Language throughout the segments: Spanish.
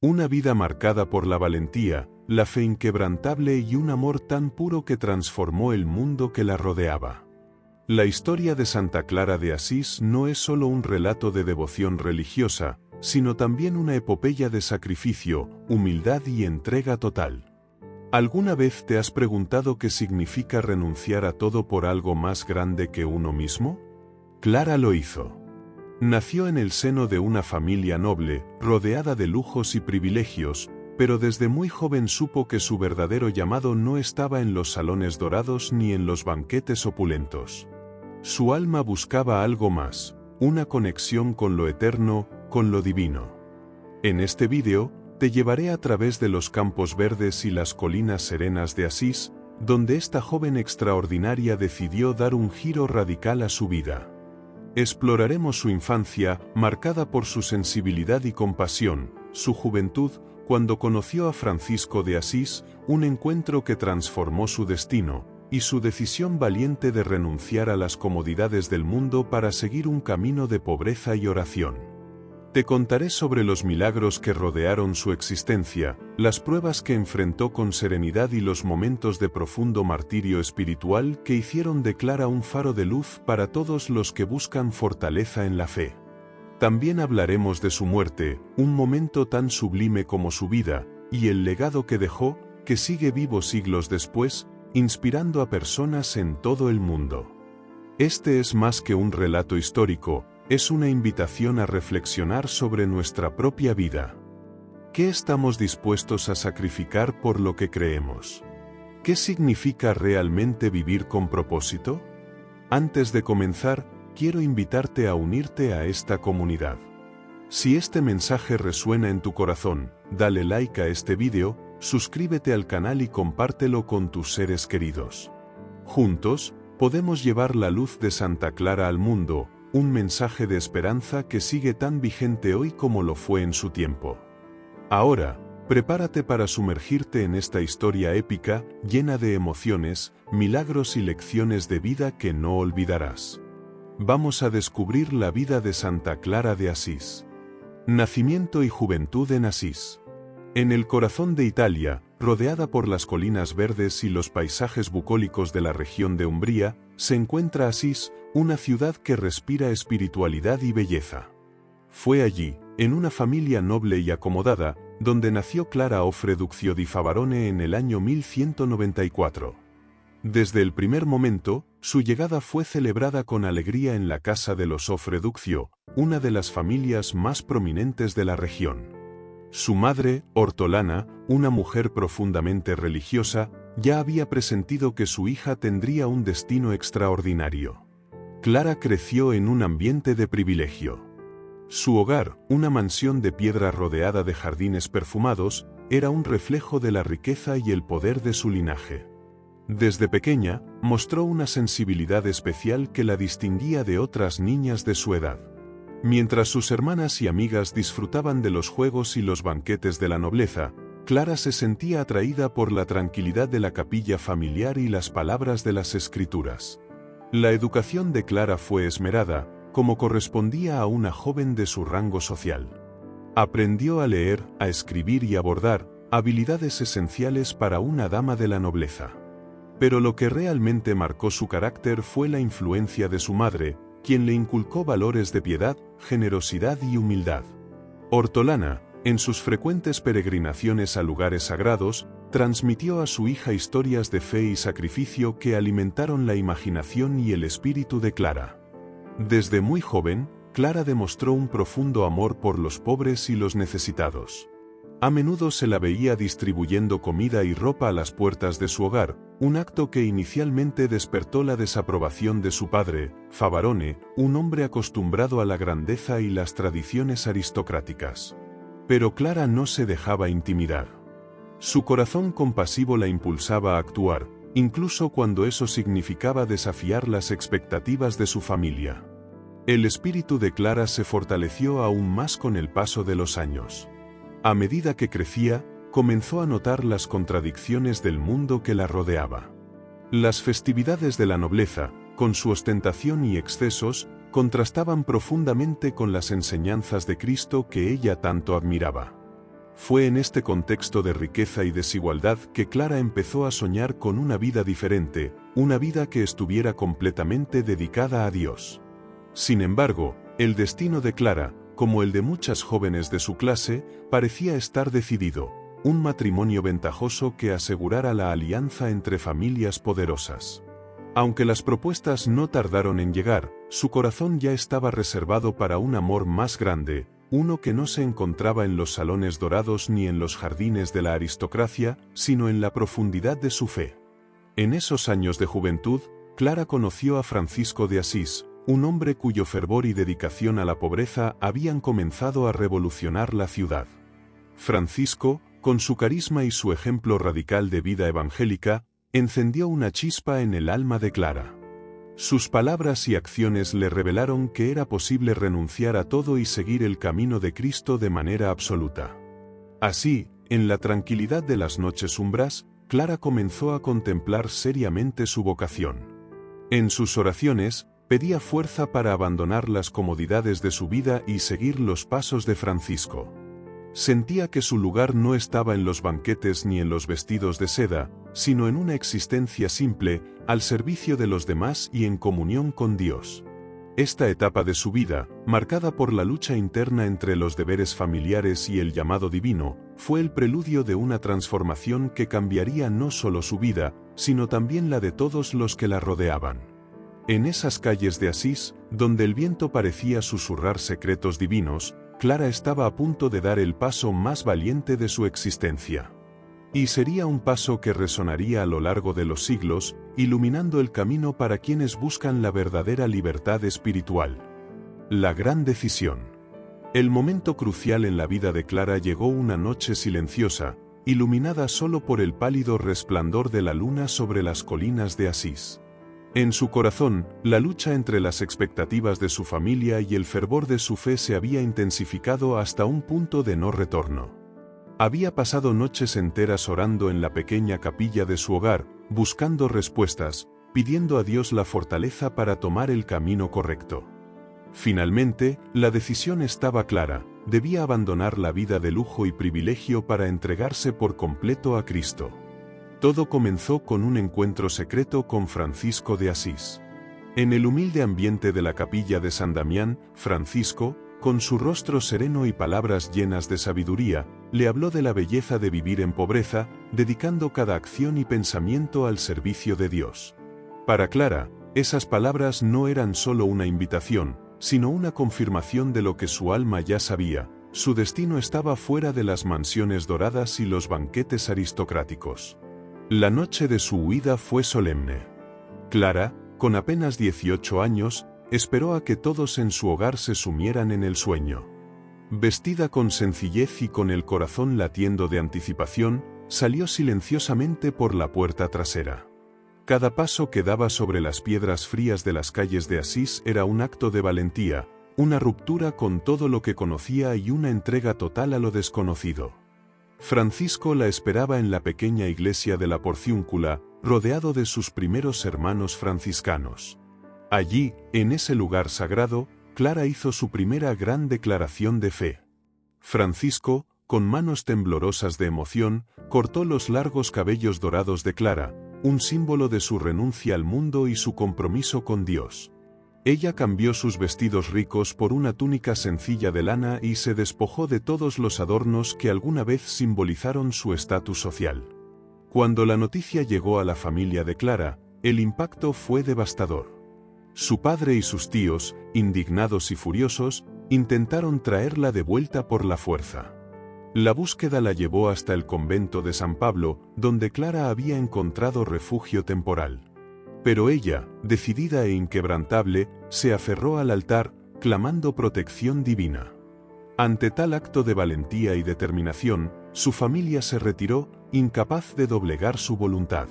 Una vida marcada por la valentía, la fe inquebrantable y un amor tan puro que transformó el mundo que la rodeaba. La historia de Santa Clara de Asís no es solo un relato de devoción religiosa, sino también una epopeya de sacrificio, humildad y entrega total. ¿Alguna vez te has preguntado qué significa renunciar a todo por algo más grande que uno mismo? Clara lo hizo. Nació en el seno de una familia noble, rodeada de lujos y privilegios, pero desde muy joven supo que su verdadero llamado no estaba en los salones dorados ni en los banquetes opulentos. Su alma buscaba algo más, una conexión con lo eterno, con lo divino. En este vídeo, te llevaré a través de los campos verdes y las colinas serenas de Asís, donde esta joven extraordinaria decidió dar un giro radical a su vida. Exploraremos su infancia, marcada por su sensibilidad y compasión, su juventud, cuando conoció a Francisco de Asís, un encuentro que transformó su destino, y su decisión valiente de renunciar a las comodidades del mundo para seguir un camino de pobreza y oración. Te contaré sobre los milagros que rodearon su existencia, las pruebas que enfrentó con serenidad y los momentos de profundo martirio espiritual que hicieron de Clara un faro de luz para todos los que buscan fortaleza en la fe. También hablaremos de su muerte, un momento tan sublime como su vida, y el legado que dejó, que sigue vivo siglos después, inspirando a personas en todo el mundo. Este es más que un relato histórico, es una invitación a reflexionar sobre nuestra propia vida. ¿Qué estamos dispuestos a sacrificar por lo que creemos? ¿Qué significa realmente vivir con propósito? Antes de comenzar, quiero invitarte a unirte a esta comunidad. Si este mensaje resuena en tu corazón, dale like a este vídeo, suscríbete al canal y compártelo con tus seres queridos. Juntos, podemos llevar la luz de Santa Clara al mundo, un mensaje de esperanza que sigue tan vigente hoy como lo fue en su tiempo. Ahora, prepárate para sumergirte en esta historia épica, llena de emociones, milagros y lecciones de vida que no olvidarás. Vamos a descubrir la vida de Santa Clara de Asís. Nacimiento y juventud en Asís. En el corazón de Italia, rodeada por las colinas verdes y los paisajes bucólicos de la región de Umbría, se encuentra Asís, una ciudad que respira espiritualidad y belleza. Fue allí, en una familia noble y acomodada, donde nació Clara Ofreduccio di Favarone en el año 1194. Desde el primer momento, su llegada fue celebrada con alegría en la casa de los Ofreduccio, una de las familias más prominentes de la región. Su madre, Ortolana, una mujer profundamente religiosa, ya había presentido que su hija tendría un destino extraordinario. Clara creció en un ambiente de privilegio. Su hogar, una mansión de piedra rodeada de jardines perfumados, era un reflejo de la riqueza y el poder de su linaje. Desde pequeña, mostró una sensibilidad especial que la distinguía de otras niñas de su edad. Mientras sus hermanas y amigas disfrutaban de los juegos y los banquetes de la nobleza, Clara se sentía atraída por la tranquilidad de la capilla familiar y las palabras de las Escrituras. La educación de Clara fue esmerada, como correspondía a una joven de su rango social. Aprendió a leer, a escribir y a bordar, habilidades esenciales para una dama de la nobleza. Pero lo que realmente marcó su carácter fue la influencia de su madre, quien le inculcó valores de piedad, generosidad y humildad. Ortolana, en sus frecuentes peregrinaciones a lugares sagrados, transmitió a su hija historias de fe y sacrificio que alimentaron la imaginación y el espíritu de Clara. Desde muy joven, Clara demostró un profundo amor por los pobres y los necesitados. A menudo se la veía distribuyendo comida y ropa a las puertas de su hogar, un acto que inicialmente despertó la desaprobación de su padre, Favarone, un hombre acostumbrado a la grandeza y las tradiciones aristocráticas. Pero Clara no se dejaba intimidar. Su corazón compasivo la impulsaba a actuar, incluso cuando eso significaba desafiar las expectativas de su familia. El espíritu de Clara se fortaleció aún más con el paso de los años. A medida que crecía, comenzó a notar las contradicciones del mundo que la rodeaba. Las festividades de la nobleza, con su ostentación y excesos, contrastaban profundamente con las enseñanzas de Cristo que ella tanto admiraba. Fue en este contexto de riqueza y desigualdad que Clara empezó a soñar con una vida diferente, una vida que estuviera completamente dedicada a Dios. Sin embargo, el destino de Clara, como el de muchas jóvenes de su clase, parecía estar decidido: un matrimonio ventajoso que asegurara la alianza entre familias poderosas. Aunque las propuestas no tardaron en llegar, su corazón ya estaba reservado para un amor más grande, uno que no se encontraba en los salones dorados ni en los jardines de la aristocracia, sino en la profundidad de su fe. En esos años de juventud, Clara conoció a Francisco de Asís, un hombre cuyo fervor y dedicación a la pobreza habían comenzado a revolucionar la ciudad. Francisco, con su carisma y su ejemplo radical de vida evangélica, encendió una chispa en el alma de Clara. Sus palabras y acciones le revelaron que era posible renunciar a todo y seguir el camino de Cristo de manera absoluta. Así, en la tranquilidad de las noches umbras, Clara comenzó a contemplar seriamente su vocación. En sus oraciones, pedía fuerza para abandonar las comodidades de su vida y seguir los pasos de Francisco. Sentía que su lugar no estaba en los banquetes ni en los vestidos de seda, sino en una existencia simple, al servicio de los demás y en comunión con Dios. Esta etapa de su vida, marcada por la lucha interna entre los deberes familiares y el llamado divino, fue el preludio de una transformación que cambiaría no solo su vida, sino también la de todos los que la rodeaban. En esas calles de Asís, donde el viento parecía susurrar secretos divinos, Clara estaba a punto de dar el paso más valiente de su existencia. Y sería un paso que resonaría a lo largo de los siglos, iluminando el camino para quienes buscan la verdadera libertad espiritual. La gran decisión. El momento crucial en la vida de Clara llegó una noche silenciosa, iluminada solo por el pálido resplandor de la luna sobre las colinas de Asís. En su corazón, la lucha entre las expectativas de su familia y el fervor de su fe se había intensificado hasta un punto de no retorno. Había pasado noches enteras orando en la pequeña capilla de su hogar, buscando respuestas, pidiendo a Dios la fortaleza para tomar el camino correcto. Finalmente, la decisión estaba clara: debía abandonar la vida de lujo y privilegio para entregarse por completo a Cristo. Todo comenzó con un encuentro secreto con Francisco de Asís. En el humilde ambiente de la capilla de San Damián, Francisco, con su rostro sereno y palabras llenas de sabiduría, le habló de la belleza de vivir en pobreza, dedicando cada acción y pensamiento al servicio de Dios. Para Clara, esas palabras no eran solo una invitación, sino una confirmación de lo que su alma ya sabía: su destino estaba fuera de las mansiones doradas y los banquetes aristocráticos. La noche de su huida fue solemne. Clara, con apenas 18 años, esperó a que todos en su hogar se sumieran en el sueño. Vestida con sencillez y con el corazón latiendo de anticipación, salió silenciosamente por la puerta trasera. Cada paso que daba sobre las piedras frías de las calles de Asís era un acto de valentía, una ruptura con todo lo que conocía y una entrega total a lo desconocido. Francisco la esperaba en la pequeña iglesia de la Porciúncula, rodeado de sus primeros hermanos franciscanos. Allí, en ese lugar sagrado, Clara hizo su primera gran declaración de fe. Francisco, con manos temblorosas de emoción, cortó los largos cabellos dorados de Clara, un símbolo de su renuncia al mundo y su compromiso con Dios. Ella cambió sus vestidos ricos por una túnica sencilla de lana y se despojó de todos los adornos que alguna vez simbolizaron su estatus social. Cuando la noticia llegó a la familia de Clara, el impacto fue devastador. Su padre y sus tíos, indignados y furiosos, intentaron traerla de vuelta por la fuerza. La búsqueda la llevó hasta el convento de San Pablo, donde Clara había encontrado refugio temporal. Pero ella, decidida e inquebrantable, se aferró al altar, clamando protección divina. Ante tal acto de valentía y determinación, su familia se retiró, incapaz de doblegar su voluntad.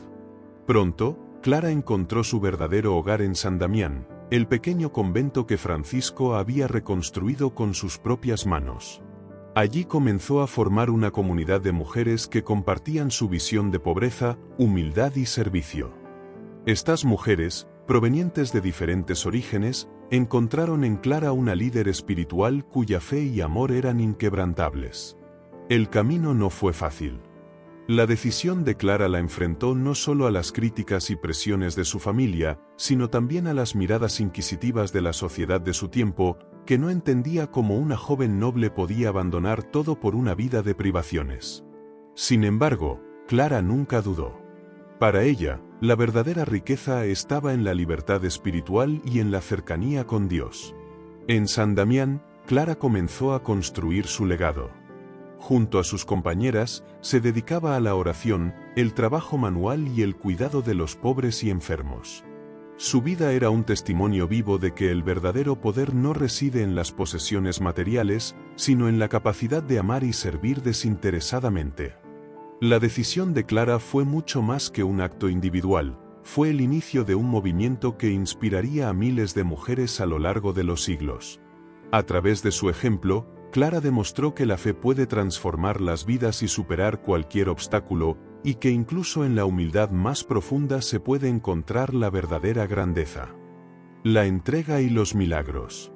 Pronto, Clara encontró su verdadero hogar en San Damián, el pequeño convento que Francisco había reconstruido con sus propias manos. Allí comenzó a formar una comunidad de mujeres que compartían su visión de pobreza, humildad y servicio. Estas mujeres, provenientes de diferentes orígenes, encontraron en Clara una líder espiritual cuya fe y amor eran inquebrantables. El camino no fue fácil. La decisión de Clara la enfrentó no solo a las críticas y presiones de su familia, sino también a las miradas inquisitivas de la sociedad de su tiempo, que no entendía cómo una joven noble podía abandonar todo por una vida de privaciones. Sin embargo, Clara nunca dudó. Para ella, la verdadera riqueza estaba en la libertad espiritual y en la cercanía con Dios. En San Damián, Clara comenzó a construir su legado. Junto a sus compañeras, se dedicaba a la oración, el trabajo manual y el cuidado de los pobres y enfermos. Su vida era un testimonio vivo de que el verdadero poder no reside en las posesiones materiales, sino en la capacidad de amar y servir desinteresadamente. La decisión de Clara fue mucho más que un acto individual, fue el inicio de un movimiento que inspiraría a miles de mujeres a lo largo de los siglos. A través de su ejemplo, Clara demostró que la fe puede transformar las vidas y superar cualquier obstáculo, y que incluso en la humildad más profunda se puede encontrar la verdadera grandeza. La entrega y los milagros.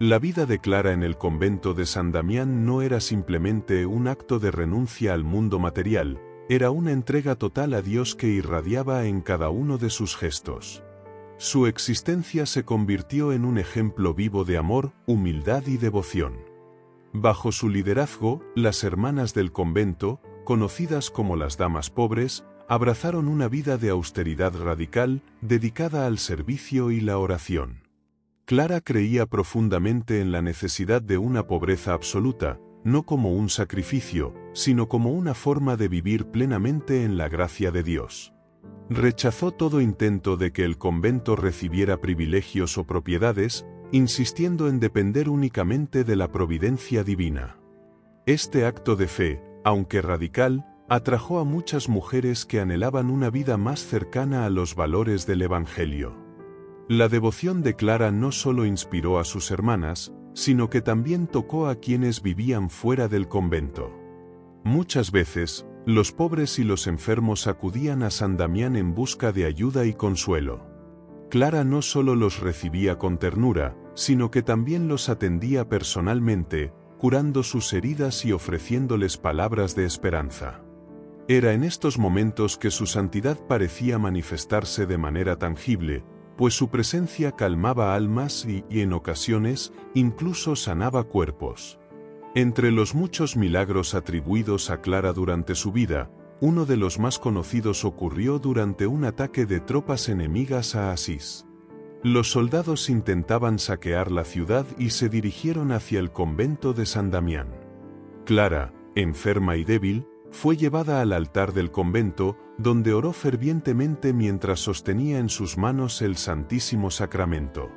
La vida de Clara en el convento de San Damián no era simplemente un acto de renuncia al mundo material, era una entrega total a Dios que irradiaba en cada uno de sus gestos. Su existencia se convirtió en un ejemplo vivo de amor, humildad y devoción. Bajo su liderazgo, las hermanas del convento, conocidas como las Damas Pobres, abrazaron una vida de austeridad radical, dedicada al servicio y la oración. Clara creía profundamente en la necesidad de una pobreza absoluta, no como un sacrificio, sino como una forma de vivir plenamente en la gracia de Dios. Rechazó todo intento de que el convento recibiera privilegios o propiedades, insistiendo en depender únicamente de la providencia divina. Este acto de fe, aunque radical, atrajo a muchas mujeres que anhelaban una vida más cercana a los valores del Evangelio. La devoción de Clara no solo inspiró a sus hermanas, sino que también tocó a quienes vivían fuera del convento. Muchas veces, los pobres y los enfermos acudían a San Damián en busca de ayuda y consuelo. Clara no solo los recibía con ternura, sino que también los atendía personalmente, curando sus heridas y ofreciéndoles palabras de esperanza. Era en estos momentos que su santidad parecía manifestarse de manera tangible, pues su presencia calmaba almas y en ocasiones, incluso sanaba cuerpos. Entre los muchos milagros atribuidos a Clara durante su vida, uno de los más conocidos ocurrió durante un ataque de tropas enemigas a Asís. Los soldados intentaban saquear la ciudad y se dirigieron hacia el convento de San Damián. Clara, enferma y débil, fue llevada al altar del convento, donde oró fervientemente mientras sostenía en sus manos el Santísimo Sacramento.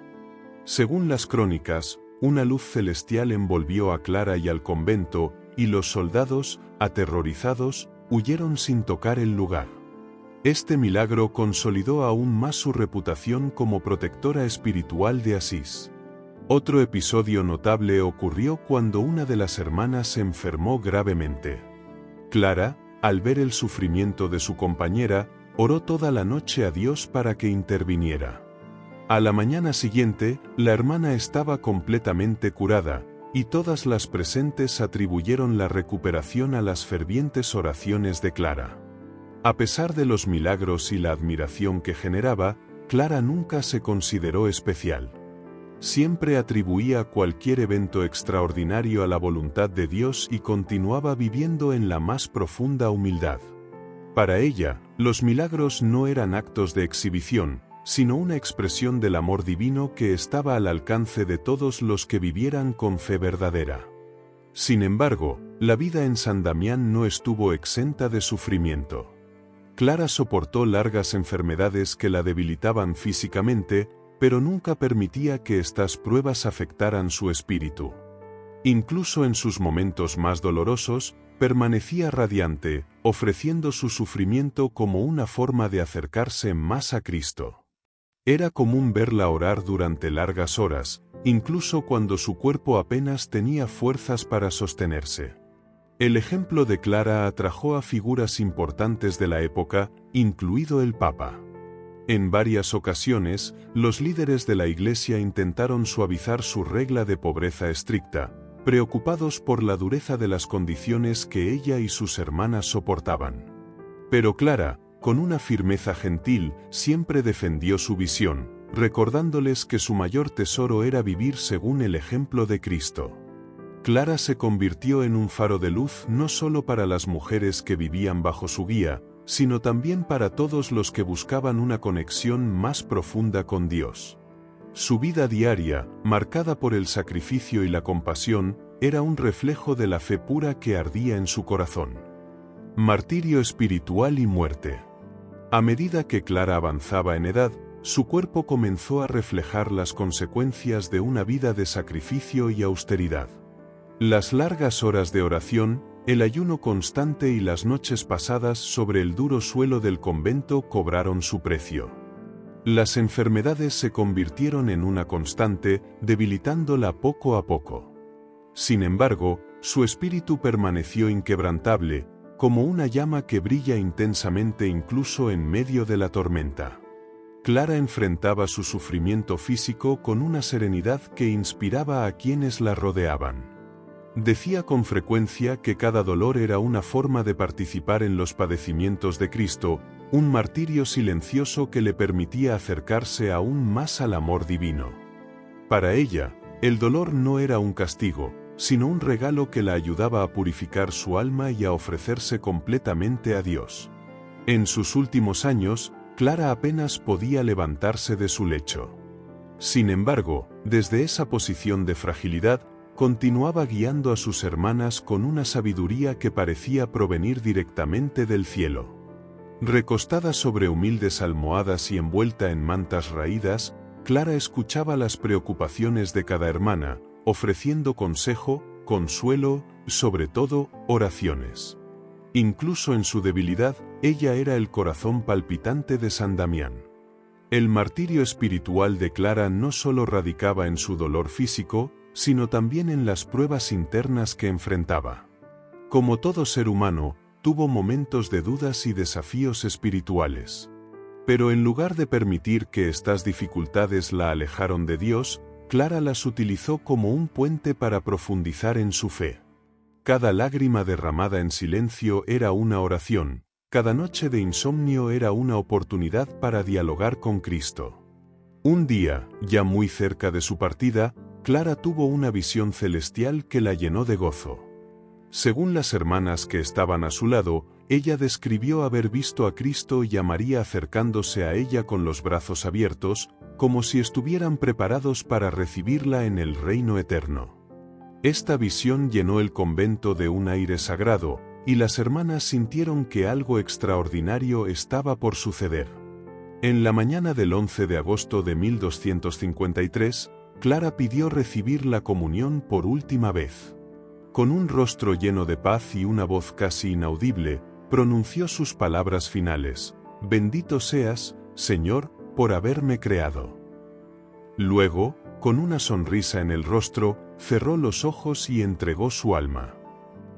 Según las crónicas, una luz celestial envolvió a Clara y al convento, y los soldados, aterrorizados, huyeron sin tocar el lugar. Este milagro consolidó aún más su reputación como protectora espiritual de Asís. Otro episodio notable ocurrió cuando una de las hermanas se enfermó gravemente. Clara, al ver el sufrimiento de su compañera, oró toda la noche a Dios para que interviniera. A la mañana siguiente, la hermana estaba completamente curada, y todas las presentes atribuyeron la recuperación a las fervientes oraciones de Clara. A pesar de los milagros y la admiración que generaba, Clara nunca se consideró especial. Siempre atribuía cualquier evento extraordinario a la voluntad de Dios y continuaba viviendo en la más profunda humildad. Para ella, los milagros no eran actos de exhibición, sino una expresión del amor divino que estaba al alcance de todos los que vivieran con fe verdadera. Sin embargo, la vida en San Damián no estuvo exenta de sufrimiento. Clara soportó largas enfermedades que la debilitaban físicamente, pero nunca permitía que estas pruebas afectaran su espíritu. Incluso en sus momentos más dolorosos, permanecía radiante, ofreciendo su sufrimiento como una forma de acercarse más a Cristo. Era común verla orar durante largas horas, incluso cuando su cuerpo apenas tenía fuerzas para sostenerse. El ejemplo de Clara atrajo a figuras importantes de la época, incluido el Papa. En varias ocasiones, los líderes de la Iglesia intentaron suavizar su regla de pobreza estricta, preocupados por la dureza de las condiciones que ella y sus hermanas soportaban. Pero Clara, con una firmeza gentil, siempre defendió su visión, recordándoles que su mayor tesoro era vivir según el ejemplo de Cristo. Clara se convirtió en un faro de luz no solo para las mujeres que vivían bajo su guía, sino también para todos los que buscaban una conexión más profunda con Dios. Su vida diaria, marcada por el sacrificio y la compasión, era un reflejo de la fe pura que ardía en su corazón. Martirio espiritual y muerte. A medida que Clara avanzaba en edad, su cuerpo comenzó a reflejar las consecuencias de una vida de sacrificio y austeridad. Las largas horas de oración, el ayuno constante y las noches pasadas sobre el duro suelo del convento cobraron su precio. Las enfermedades se convirtieron en una constante, debilitándola poco a poco. Sin embargo, su espíritu permaneció inquebrantable, como una llama que brilla intensamente incluso en medio de la tormenta. Clara enfrentaba su sufrimiento físico con una serenidad que inspiraba a quienes la rodeaban. Decía con frecuencia que cada dolor era una forma de participar en los padecimientos de Cristo, un martirio silencioso que le permitía acercarse aún más al amor divino. Para ella, el dolor no era un castigo, sino un regalo que la ayudaba a purificar su alma y a ofrecerse completamente a Dios. En sus últimos años, Clara apenas podía levantarse de su lecho. Sin embargo, desde esa posición de fragilidad, continuaba guiando a sus hermanas con una sabiduría que parecía provenir directamente del cielo. Recostada sobre humildes almohadas y envuelta en mantas raídas, Clara escuchaba las preocupaciones de cada hermana, ofreciendo consejo, consuelo, sobre todo, oraciones. Incluso en su debilidad, ella era el corazón palpitante de San Damián. El martirio espiritual de Clara no solo radicaba en su dolor físico, sino también en las pruebas internas que enfrentaba. Como todo ser humano, tuvo momentos de dudas y desafíos espirituales. Pero en lugar de permitir que estas dificultades la alejaron de Dios, Clara las utilizó como un puente para profundizar en su fe. Cada lágrima derramada en silencio era una oración, cada noche de insomnio era una oportunidad para dialogar con Cristo. Un día, ya muy cerca de su partida, Clara tuvo una visión celestial que la llenó de gozo. Según las hermanas que estaban a su lado, ella describió haber visto a Cristo y a María acercándose a ella con los brazos abiertos, como si estuvieran preparados para recibirla en el reino eterno. Esta visión llenó el convento de un aire sagrado, y las hermanas sintieron que algo extraordinario estaba por suceder. En la mañana del 11 de agosto de 1253, Clara pidió recibir la comunión por última vez. Con un rostro lleno de paz y una voz casi inaudible, pronunció sus palabras finales: «Bendito seas, Señor, por haberme creado». Luego, con una sonrisa en el rostro, cerró los ojos y entregó su alma.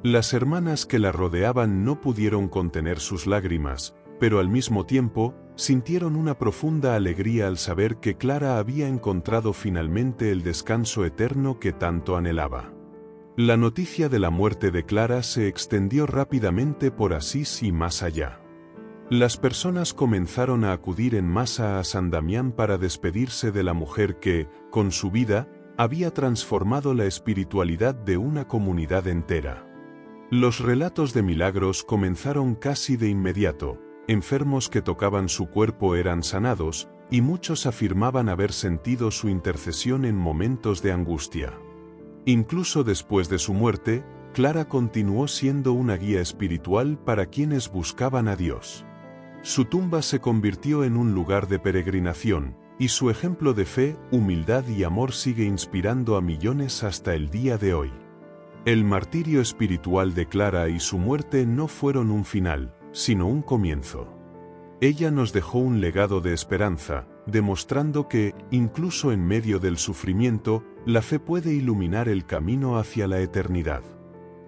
Las hermanas que la rodeaban no pudieron contener sus lágrimas, pero al mismo tiempo, sintieron una profunda alegría al saber que Clara había encontrado finalmente el descanso eterno que tanto anhelaba. La noticia de la muerte de Clara se extendió rápidamente por Asís y más allá. Las personas comenzaron a acudir en masa a San Damián para despedirse de la mujer que, con su vida, había transformado la espiritualidad de una comunidad entera. Los relatos de milagros comenzaron casi de inmediato. Enfermos que tocaban su cuerpo eran sanados, y muchos afirmaban haber sentido su intercesión en momentos de angustia. Incluso después de su muerte, Clara continuó siendo una guía espiritual para quienes buscaban a Dios. Su tumba se convirtió en un lugar de peregrinación, y su ejemplo de fe, humildad y amor sigue inspirando a millones hasta el día de hoy. El martirio espiritual de Clara y su muerte no fueron un final, sino un comienzo. Ella nos dejó un legado de esperanza, demostrando que, incluso en medio del sufrimiento, la fe puede iluminar el camino hacia la eternidad.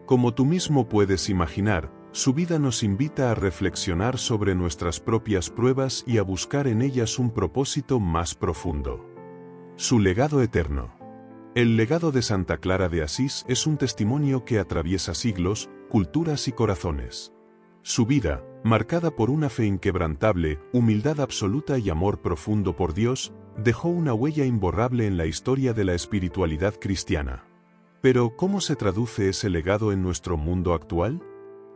Como tú mismo puedes imaginar, su vida nos invita a reflexionar sobre nuestras propias pruebas y a buscar en ellas un propósito más profundo. Su legado eterno. El legado de Santa Clara de Asís es un testimonio que atraviesa siglos, culturas y corazones. Su vida, marcada por una fe inquebrantable, humildad absoluta y amor profundo por Dios, dejó una huella imborrable en la historia de la espiritualidad cristiana. Pero, ¿cómo se traduce ese legado en nuestro mundo actual?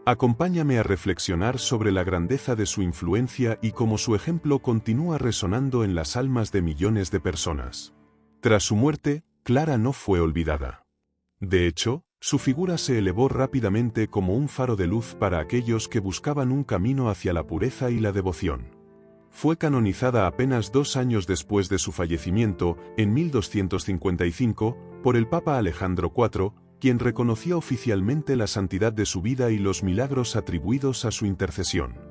Acompáñame a reflexionar sobre la grandeza de su influencia y cómo su ejemplo continúa resonando en las almas de millones de personas. Tras su muerte, Clara no fue olvidada. De hecho, su figura se elevó rápidamente como un faro de luz para aquellos que buscaban un camino hacia la pureza y la devoción. Fue canonizada apenas 2 años después de su fallecimiento, en 1255, por el Papa Alejandro IV, quien reconoció oficialmente la santidad de su vida y los milagros atribuidos a su intercesión.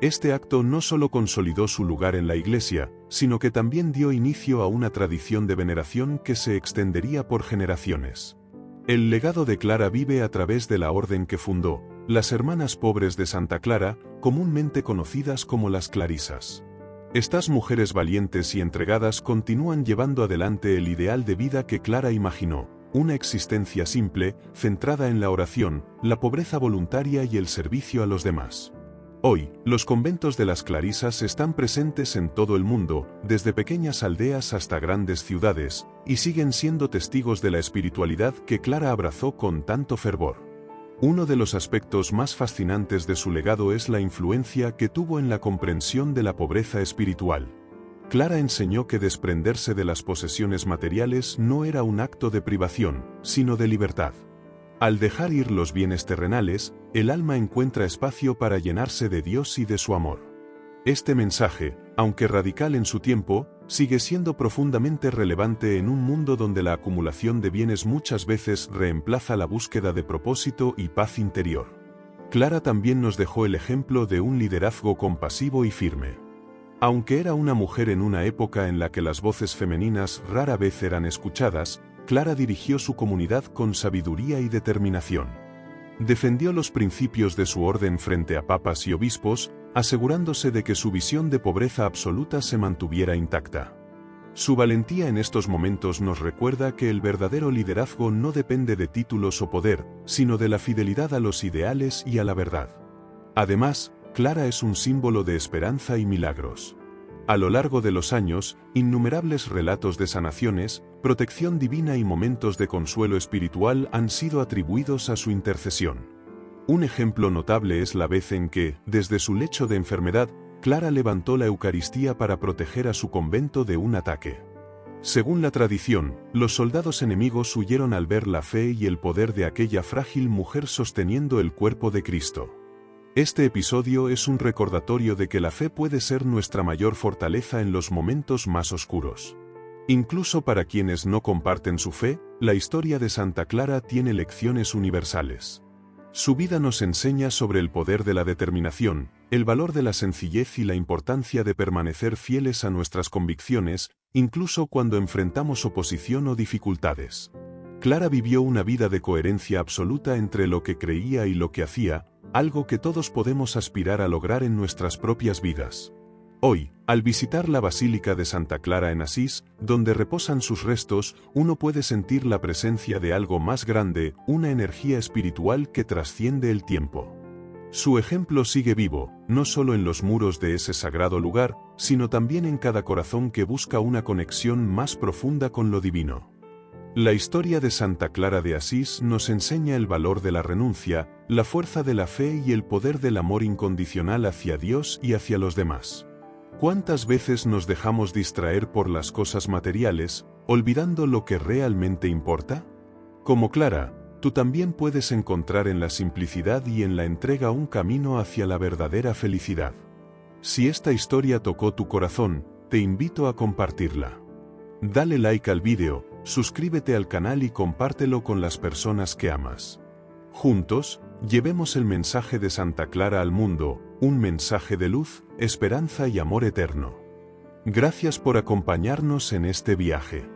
Este acto no solo consolidó su lugar en la Iglesia, sino que también dio inicio a una tradición de veneración que se extendería por generaciones. El legado de Clara vive a través de la orden que fundó, las Hermanas Pobres de Santa Clara, comúnmente conocidas como las Clarisas. Estas mujeres valientes y entregadas continúan llevando adelante el ideal de vida que Clara imaginó, una existencia simple, centrada en la oración, la pobreza voluntaria y el servicio a los demás. Hoy, los conventos de las Clarisas están presentes en todo el mundo, desde pequeñas aldeas hasta grandes ciudades, y siguen siendo testigos de la espiritualidad que Clara abrazó con tanto fervor. Uno de los aspectos más fascinantes de su legado es la influencia que tuvo en la comprensión de la pobreza espiritual. Clara enseñó que desprenderse de las posesiones materiales no era un acto de privación, sino de libertad. Al dejar ir los bienes terrenales, el alma encuentra espacio para llenarse de Dios y de su amor. Este mensaje, aunque radical en su tiempo, sigue siendo profundamente relevante en un mundo donde la acumulación de bienes muchas veces reemplaza la búsqueda de propósito y paz interior. Clara también nos dejó el ejemplo de un liderazgo compasivo y firme. Aunque era una mujer en una época en la que las voces femeninas rara vez eran escuchadas, Clara dirigió su comunidad con sabiduría y determinación. Defendió los principios de su orden frente a papas y obispos, asegurándose de que su visión de pobreza absoluta se mantuviera intacta. Su valentía en estos momentos nos recuerda que el verdadero liderazgo no depende de títulos o poder, sino de la fidelidad a los ideales y a la verdad. Además, Clara es un símbolo de esperanza y milagros. A lo largo de los años, innumerables relatos de sanaciones, protección divina y momentos de consuelo espiritual han sido atribuidos a su intercesión. Un ejemplo notable es la vez en que, desde su lecho de enfermedad, Clara levantó la Eucaristía para proteger a su convento de un ataque. Según la tradición, los soldados enemigos huyeron al ver la fe y el poder de aquella frágil mujer sosteniendo el cuerpo de Cristo. Este episodio es un recordatorio de que la fe puede ser nuestra mayor fortaleza en los momentos más oscuros. Incluso para quienes no comparten su fe, la historia de Santa Clara tiene lecciones universales. Su vida nos enseña sobre el poder de la determinación, el valor de la sencillez y la importancia de permanecer fieles a nuestras convicciones, incluso cuando enfrentamos oposición o dificultades. Clara vivió una vida de coherencia absoluta entre lo que creía y lo que hacía, algo que todos podemos aspirar a lograr en nuestras propias vidas. Hoy, al visitar la Basílica de Santa Clara en Asís, donde reposan sus restos, uno puede sentir la presencia de algo más grande, una energía espiritual que trasciende el tiempo. Su ejemplo sigue vivo, no solo en los muros de ese sagrado lugar, sino también en cada corazón que busca una conexión más profunda con lo divino. La historia de Santa Clara de Asís nos enseña el valor de la renuncia, la fuerza de la fe y el poder del amor incondicional hacia Dios y hacia los demás. ¿Cuántas veces nos dejamos distraer por las cosas materiales, olvidando lo que realmente importa? Como Clara, tú también puedes encontrar en la simplicidad y en la entrega un camino hacia la verdadera felicidad. Si esta historia tocó tu corazón, te invito a compartirla. Dale like al vídeo, suscríbete al canal y compártelo con las personas que amas. Juntos, llevemos el mensaje de Santa Clara al mundo, un mensaje de luz, esperanza y amor eterno. Gracias por acompañarnos en este viaje.